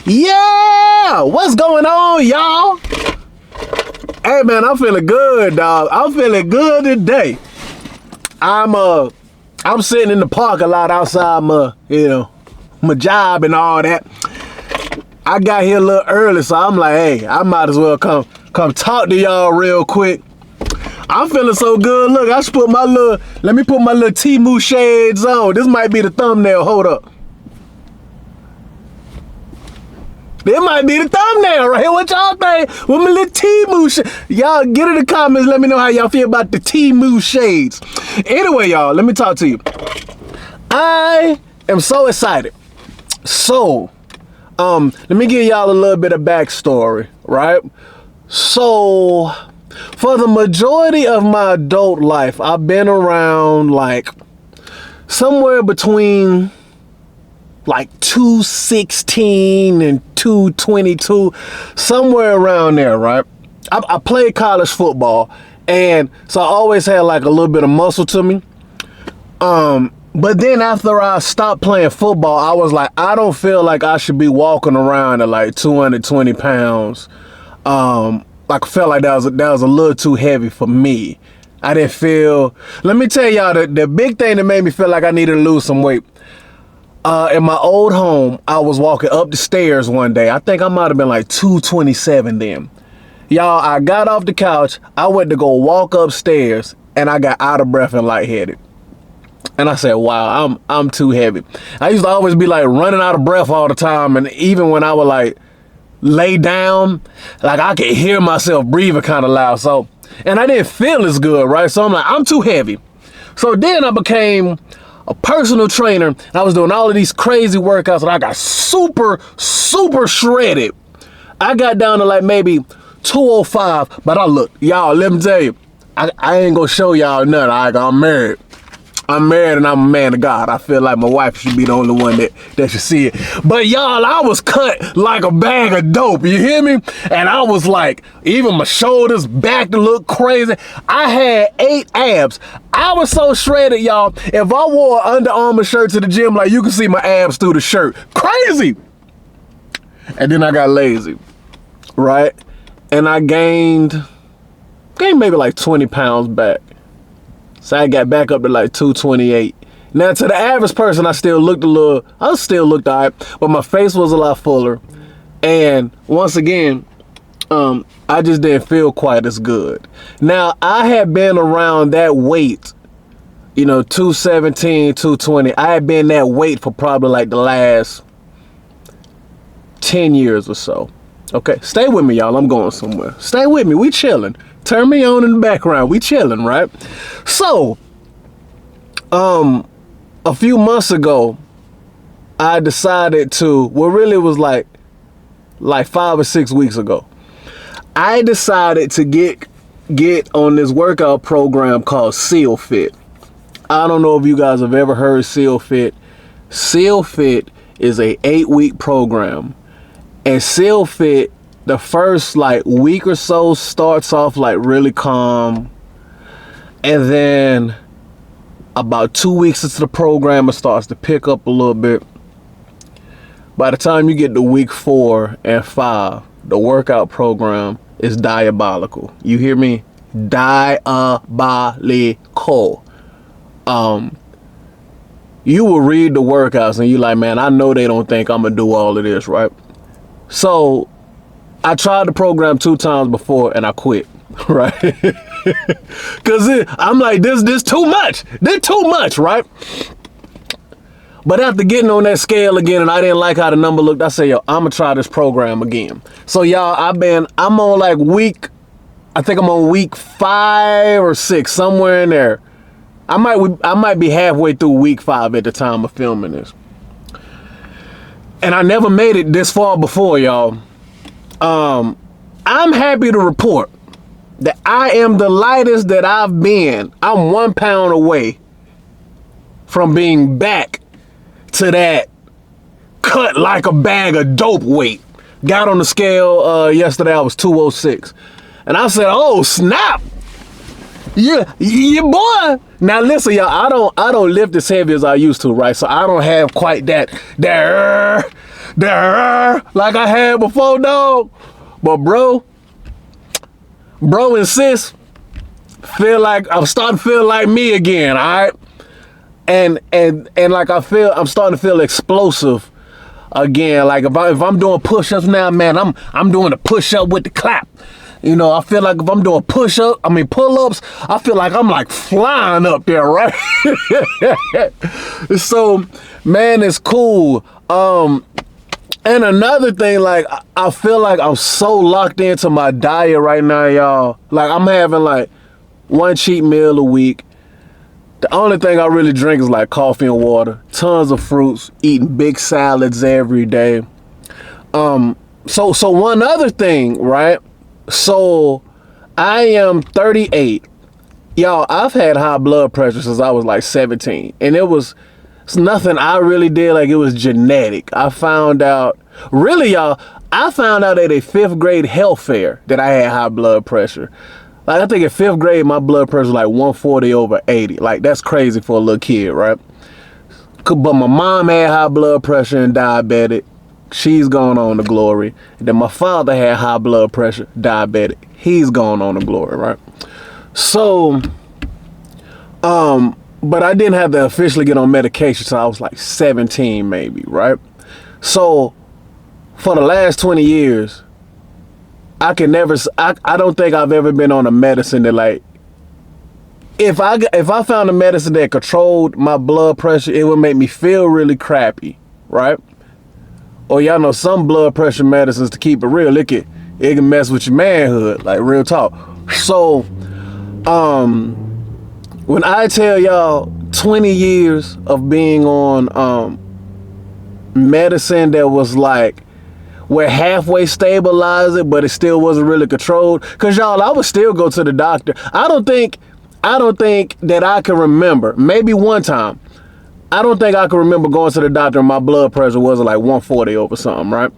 Yeah! What's going on, y'all? Hey, man, I'm feeling good, dog. I'm feeling good today. I'm sitting in the park a lot outside my job and all that. I got here a little early, so I'm like, hey, I might as well come talk to y'all real quick. I'm feeling so good. Look, let me put my little Temu shades on. This might be the thumbnail. Hold up. This might be the thumbnail right here. What y'all think? With my little Temu shades. Y'all get in the comments. Let me know how y'all feel about the Temu shades. Anyway, y'all, let me talk to you. I am so excited. So, let me give y'all a little bit of backstory, right? So, for the majority of my adult life, I've been around like somewhere between like 216 and 222, somewhere around there, right? I played college football, and so I always had like a little bit of muscle to me. But then after I stopped playing football, I was like, I don't feel like I should be walking around at like 220 pounds. Like I felt like that was a little too heavy for me. I didn't feel. Let me tell y'all the big thing that made me feel like I needed to lose some weight. In my old home, I was walking up the stairs one day. I think I might have been like 227 then. Y'all, I got off the couch. I went to go walk upstairs, and I got out of breath and lightheaded. And I said, wow, I'm too heavy. I used to always be like running out of breath all the time, and even when I would like lay down, like I could hear myself breathing kind of loud. So, and I didn't feel as good, right? So I'm like, I'm too heavy. So then I became a personal trainer, and I was doing all of these crazy workouts, and I got super shredded. I got down to like maybe 205, but y'all, let me tell you, I ain't gonna show y'all nothing. I'm married. I'm married and I'm a man of God. I feel like my wife should be the only one that should see it. But y'all, I was cut like a bag of dope. You hear me? And I was like, even my shoulders back to look crazy. I had 8 abs. I was so shredded, y'all. If I wore an Under Armour shirt to the gym, like you can see my abs through the shirt. Crazy. And then I got lazy, right? And I gained maybe like 20 pounds back. So I got back up to like 228. Now to the average person, I still looked all right, but my face was a lot fuller. And once again, I just didn't feel quite as good. Now I had been around that weight, 217, 220. I had been that weight for probably like the last 10 years or so. Okay, stay with me, y'all. I'm going somewhere. Stay with me. We chilling. Turn me on in the background. We chilling, right? So, a few months ago, I decided to, really it was like 5 or 6 weeks ago, I decided to get on this workout program called SEAL Fit. I don't know if you guys have ever heard SEAL Fit. SEAL Fit is a 8-week program. And SEAL Fit, the first like week or so starts off like really calm, and then about 2 weeks into the program it starts to pick up a little bit. By the time you get to week 4 and 5, the workout program is diabolical. You hear me? Diabolical. You will read the workouts and you like, man, I know they don't think I'm gonna do all of this, right? So I tried the program 2 times before and I quit, right? Cause I'm like, this too much. This too much, right? But after getting on that scale again and I didn't like how the number looked, I said, yo, I'm gonna try this program again. So y'all, I'm on like I think I'm on week 5 or 6, somewhere in there. I might be halfway through week 5 at the time of filming this. And I never made it this far before, y'all. I'm happy to report that I am the lightest that I've been. I'm 1 pound away from being back to that cut like a bag of dope weight. Got on the scale yesterday, I was 206. And I said, oh, snap. Yeah, boy. Now listen, y'all, I don't lift as heavy as I used to, right? So I don't have quite that like I had before, dog. But bro and sis feel like I'm starting to feel like me again, all right? And like I'm starting to feel explosive again. Like if I'm doing push-ups now, man, I'm doing a push-up with the clap. You know, I feel like if I'm doing pull-ups, I feel like I'm like flying up there, right? So, man, it's cool. And another thing, like, I feel like I'm so locked into my diet right now, y'all. Like, I'm having like one cheat meal a week. The only thing I really drink is like coffee and water, tons of fruits, eating big salads every day. So one other thing, right? So I am 38. Y'all, I've had high blood pressure since I was like 17. And it's nothing I really did. Like, it was genetic. I found out at a 5th grade health fair that I had high blood pressure. Like, I think in 5th grade, my blood pressure was like 140/80. Like, that's crazy for a little kid, right? But my mom had high blood pressure and diabetic. She's gone on to glory. And then my father had high blood pressure, diabetic. He's gone on to glory, right? So, but I didn't have to officially get on medication until I was like 17 maybe, right? So, for the last 20 years, I don't think I've ever been on a medicine that, like, if I found a medicine that controlled my blood pressure, it would make me feel really crappy, right? Or y'all know some blood pressure medicines, to keep it real, it can mess with your manhood, like, real talk. So, when I tell y'all 20 years of being on medicine that was like, we're halfway stabilized it, but it still wasn't really controlled. Cause y'all, I would still go to the doctor. I don't think that I can remember, maybe one time, I don't think I can remember going to the doctor and my blood pressure wasn't like 140 over something, right?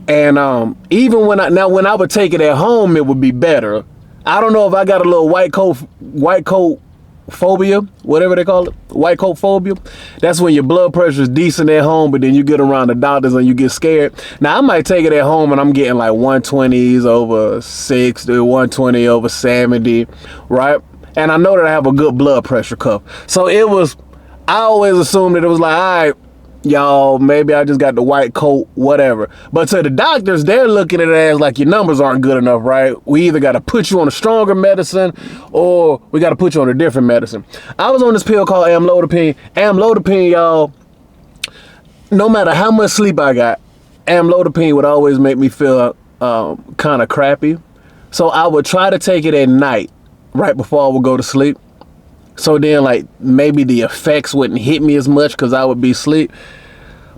And even when I would take it at home, it would be better. I don't know if I got a little white coat phobia, whatever they call it, white coat phobia. That's when your blood pressure is decent at home, but then you get around the doctors and you get scared. Now, I might take it at home and I'm getting like 120s over 60, 120 over 70, right? And I know that I have a good blood pressure cuff. So I always assumed that it was like, all right, y'all, maybe I just got the white coat, whatever. But to the doctors, they're looking at it as like, your numbers aren't good enough, right? We either got to put you on a stronger medicine or we got to put you on a different medicine. I was on this pill called amlodipine. Amlodipine, y'all, no matter how much sleep I got, amlodipine would always make me feel kind of crappy. So I would try to take it at night, right before I would go to sleep. So then, like, maybe the effects wouldn't hit me as much because I would be asleep.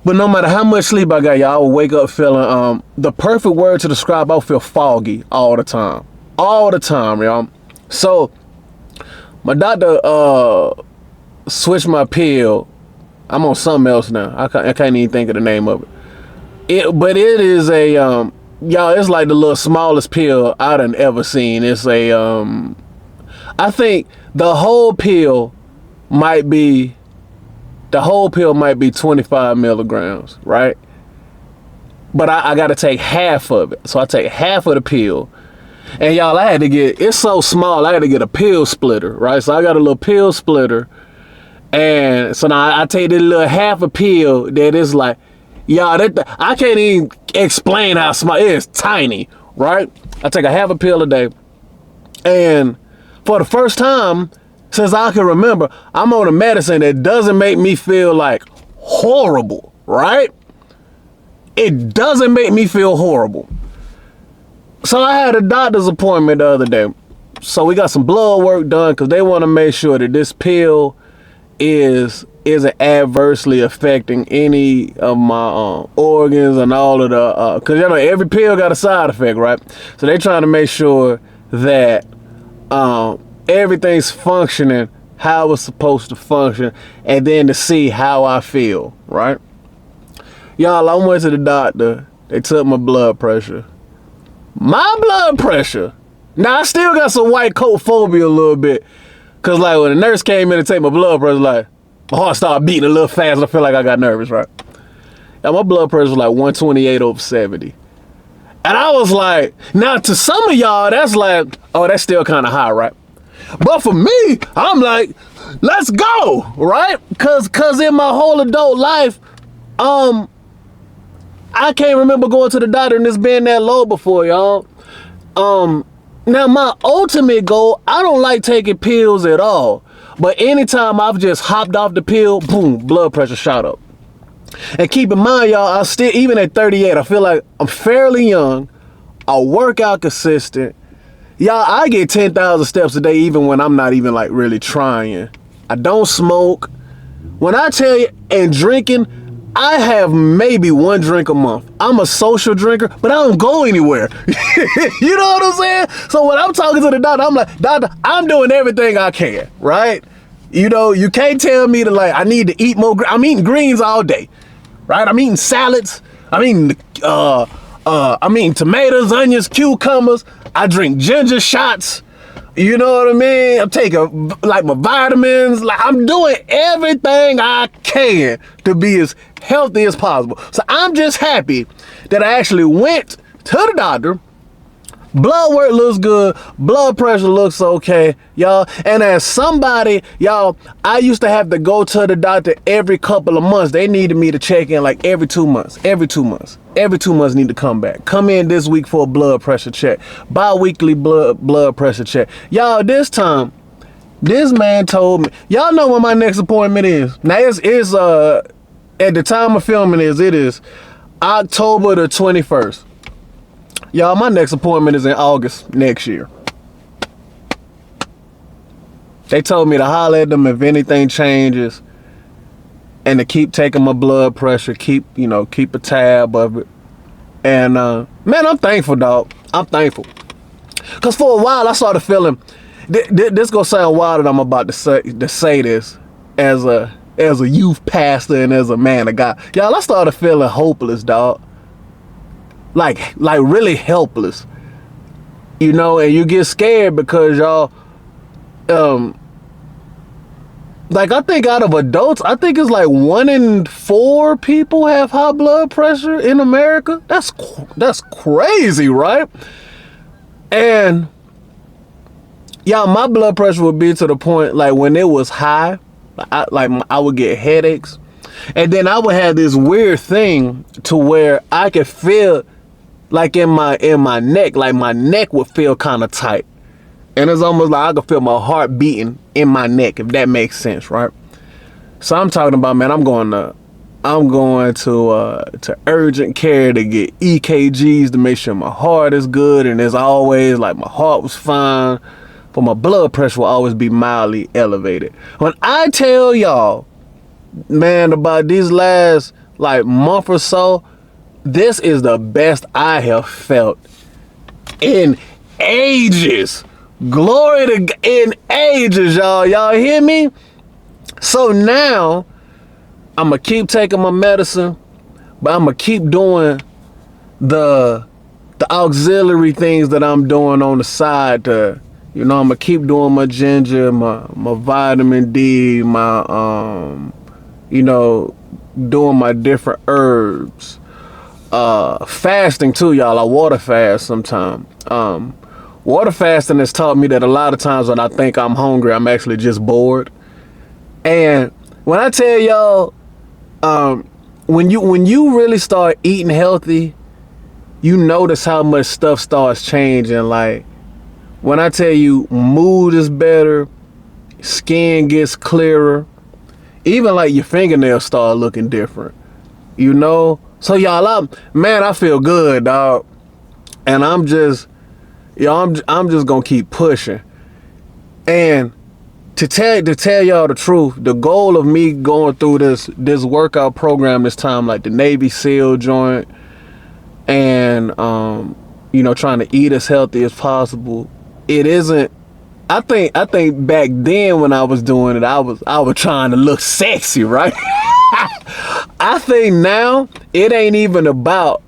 But no matter how much sleep I got, y'all, I would wake up feeling, the perfect word to describe, I would feel foggy all the time. All the time, y'all. So, my doctor switched my pill. I'm on something else now. I can't even think of the name of it. But it is a, y'all, it's like the little smallest pill I done ever seen. It's a, I think the whole pill might be 25 milligrams, right? But I got to take half of it. So I take half of the pill. And y'all, it's so small, I had to get a pill splitter, right? So I got a little pill splitter. And so now I take this little half a pill that is like, y'all, I can't even explain how small it is. Tiny, right? I take a half a pill a day. And for the first time since I can remember, I'm on a medicine that doesn't make me feel like horrible, right? It doesn't make me feel horrible. So I had a doctor's appointment the other day. So we got some blood work done because they want to make sure that this pill isn't adversely affecting any of my organs and all of the, because you know every pill got a side effect, right? So they trying to make sure that everything's functioning how it's supposed to function, and then to see how I feel, right? Y'all, I went to the doctor. They took my blood pressure. My blood pressure. Now I still got some white coat phobia a little bit, cause like when the nurse came in to take my blood pressure, like my heart started beating a little fast and I feel like I got nervous, right? and my blood pressure was like 128/70. And I was like, now to some of y'all, that's like, oh, that's still kind of high, right? But for me, I'm like, let's go, right? Cause in my whole adult life, I can't remember going to the doctor and it's been that low before, y'all. Now my ultimate goal, I don't like taking pills at all. But anytime I've just hopped off the pill, boom, blood pressure shot up. And keep in mind, y'all, I still, even at 38, I feel like I'm fairly young. I work out consistent. Y'all, I get 10,000 steps a day even when I'm not even like really trying. I don't smoke. When I tell you, and drinking, I have maybe one drink a month. I'm a social drinker, but I don't go anywhere. You know what I'm saying? So when I'm talking to the doctor, I'm like, doctor, I'm doing everything I can, right? You know, you can't tell me to like, I need to eat more. I'm eating greens all day, right? I'm eating salads. I'm eating tomatoes, onions, cucumbers. I drink ginger shots. You know what I mean? I'm taking like my vitamins. Like I'm doing everything I can to be as healthy as possible. So I'm just happy that I actually went to the doctor. Blood work looks good. Blood pressure looks okay, y'all. And as somebody, y'all, I used to have to go to the doctor every couple of months. They needed me to check in like every 2 months. Every 2 months need to come back. Come in this week for a blood pressure check. Bi-weekly blood pressure check. Y'all, this time, this man told me, y'all know when my next appointment is. Now it's at the time of filming it is October the 21st. Y'all, my next appointment is in August next year. They told me to holler at them if anything changes and to keep taking my blood pressure, keep a tab of it. And man, I'm thankful, dog. I'm thankful. Cause for a while I started feeling, this gonna sound wild that I'm about to say this as a youth pastor and as a man of God. Y'all, I started feeling hopeless, dog. Like really helpless, you know, and you get scared because y'all, like I think out of adults, I think it's like 1 in 4 people have high blood pressure in America. That's crazy, right? And y'all, my blood pressure would be to the point like when it was high, I would get headaches, and then I would have this weird thing to where I could feel like in my neck, like my neck would feel kind of tight. And it's almost like I could feel my heart beating in my neck, if that makes sense, right? So I'm talking about, man, I'm going to urgent care to get EKGs to make sure my heart is good. And as always, like my heart was fine, but my blood pressure will always be mildly elevated. When I tell y'all, man, about these last like month or so, this is the best I have felt in ages. Glory to in ages, y'all. Y'all hear me? So now I'm gonna keep taking my medicine, but I'm gonna keep doing the auxiliary things that I'm doing on the side to, you know, I'm gonna keep doing my ginger, my vitamin D, my doing my different herbs. Fasting too, y'all. I water fast sometimes. Water fasting has taught me that a lot of times when I think I'm hungry, I'm actually just bored. And when I tell y'all, when you really start eating healthy, you notice how much stuff starts changing. Like when I tell you mood is better, skin gets clearer, even like your fingernails start looking different, you know? So y'all, I feel good, dog. And I'm just gonna keep pushing. And to tell y'all the truth, the goal of me going through this workout program this time, like the Navy SEAL joint, and trying to eat as healthy as possible, it isn't. I think back then when I was doing it, I was trying to look sexy, right? I think now it ain't even about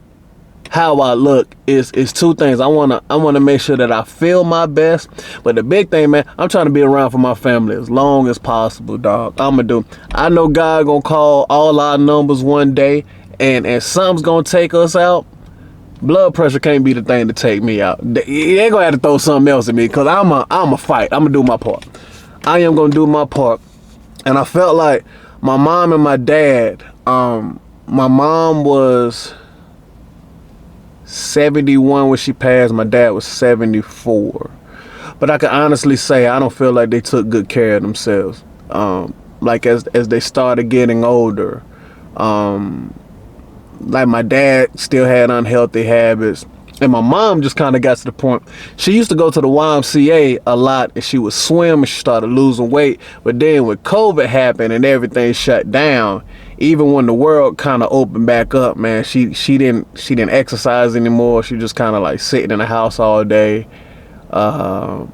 how I look. It's 2 things. I wanna make sure that I feel my best. But the big thing, man, I'm trying to be around for my family as long as possible, dog. I know God gonna call all our numbers one day, and something's gonna take us out, blood pressure can't be the thing to take me out. They're gonna have to throw something else at me, because I'm a fight. I'm gonna do my part. I am gonna do my part. And I felt like my mom and my dad, my mom was 71 when she passed. My dad was 74. But I can honestly say I don't feel like they took good care of themselves. Like as they started getting older, like my dad still had unhealthy habits, and my mom just kind of got to the point. She used to go to the YMCA a lot, and she would swim, and she started losing weight. But then when COVID happened and everything shut down, even when the world kind of opened back up, man, she didn't exercise anymore. She just kind of like sitting in the house all day. Well,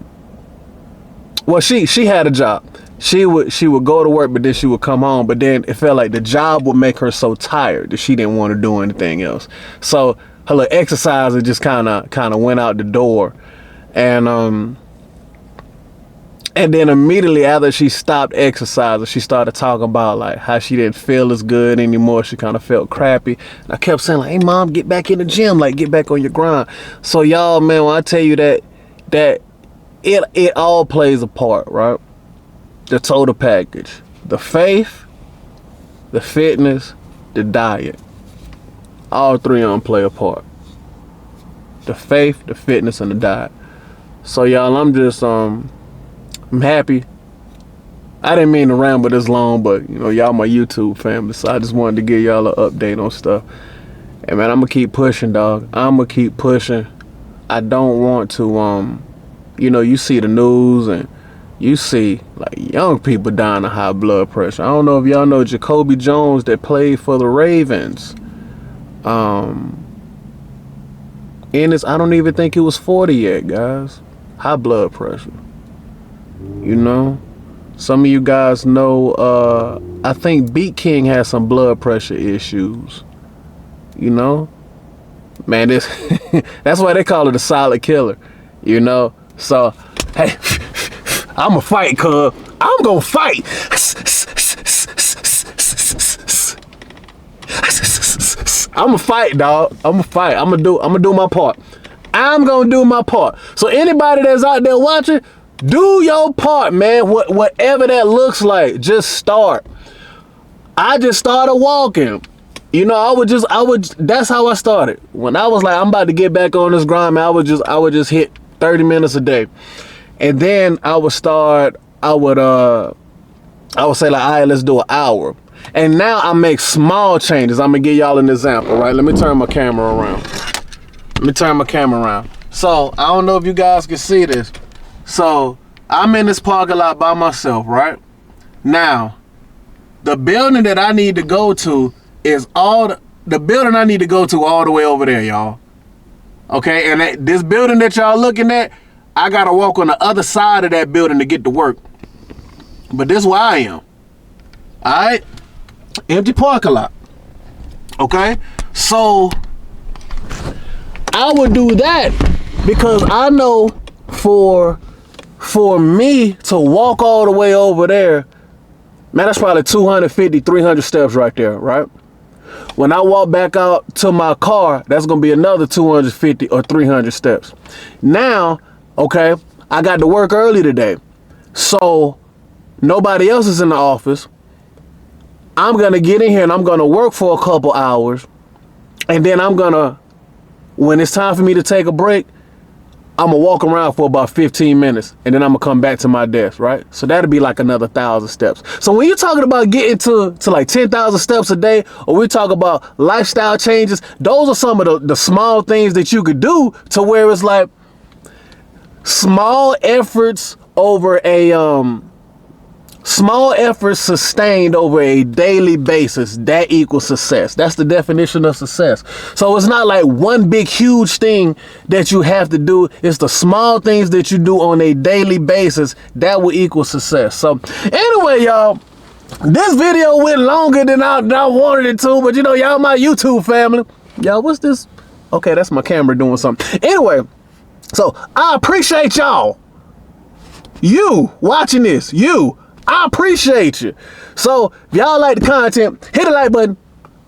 she had a job. She would go to work, but then she would come home. But then it felt like the job would make her so tired that she didn't want to do anything else. So her little exerciser just kind of went out the door, and then immediately after she stopped exercising, she started talking about like how she didn't feel as good anymore. She kind of felt crappy. And I kept saying like, "Hey mom, get back in the gym, like get back on your grind." So y'all, man, when I tell you that it all plays a part, right? The total package, the faith, the fitness, the diet, all three of them play a part. The faith, the fitness, and the diet. So y'all, I'm just I'm happy. I didn't mean to ramble this long, but you know, y'all my YouTube family, so I just wanted to give y'all an update on stuff. And man, I'm gonna keep pushing, dog. I'm gonna keep pushing. I don't want to you know, you see the news and you see like young people dying of high blood pressure. I don't know if y'all know Jacoby Jones that played for the Ravens. Ennis, I don't even think he was 40 yet, guys. High blood pressure. You know? Some of you guys know, I think Beat King has some blood pressure issues. You know? Man, this that's why they call it a silent killer. You know? So, hey, I'ma fight, cuz. I'm gonna fight. I'ma fight, dog. I'ma fight. I'ma do my part. I'm gonna do my part. So anybody that's out there watching, do your part, man. Whatever that looks like, just start. I just started walking. You know, I would that's how I started. When I was like, I'm about to get back on this grind, man, I would just hit 30 minutes a day. And then I would say like, all right, let's do an hour. And now I make small changes. I'm gonna give y'all an example, right? Let me turn my camera around. So I don't know if you guys can see this. So I'm in this parking lot by myself, right? Now, the building that I need to go to is the building I need to go to all the way over there, y'all. Okay, and this building that y'all looking at, I gotta walk on the other side of that building to get to work. But this is where I am. Alright? Empty parking lot. Okay? So I would do that because I know for me to walk all the way over there, man, that's probably 250, 300 steps right there, right? When I walk back out to my car, that's gonna be another 250 or 300 steps. Now, okay, I got to work early today, so nobody else is in the office. I'm gonna get in here and I'm gonna work for a couple hours, and then when it's time for me to take a break, I'm gonna walk around for about 15 minutes, and then I'm gonna come back to my desk, right? So that'll be like another 1,000 steps. So when you're talking about getting to like 10,000 steps a day, or we talk about lifestyle changes, those are some of the small things that you could do to where it's like small efforts sustained over a daily basis, that equals success. That's the definition of success. So it's not like one big huge thing that you have to do. It's the small things that you do on a daily basis that will equal success. So anyway, y'all, this video went longer than I wanted it to, but you know, y'all my YouTube family. Y'all, what's this? Okay, that's my camera doing something. Anyway, so I appreciate y'all. You watching this, I appreciate you. So if y'all like the content, hit the like button,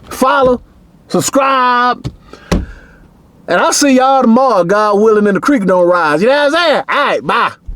follow, subscribe. And I'll see y'all tomorrow, God willing, and the creek don't rise. You know what I'm saying? All right, bye.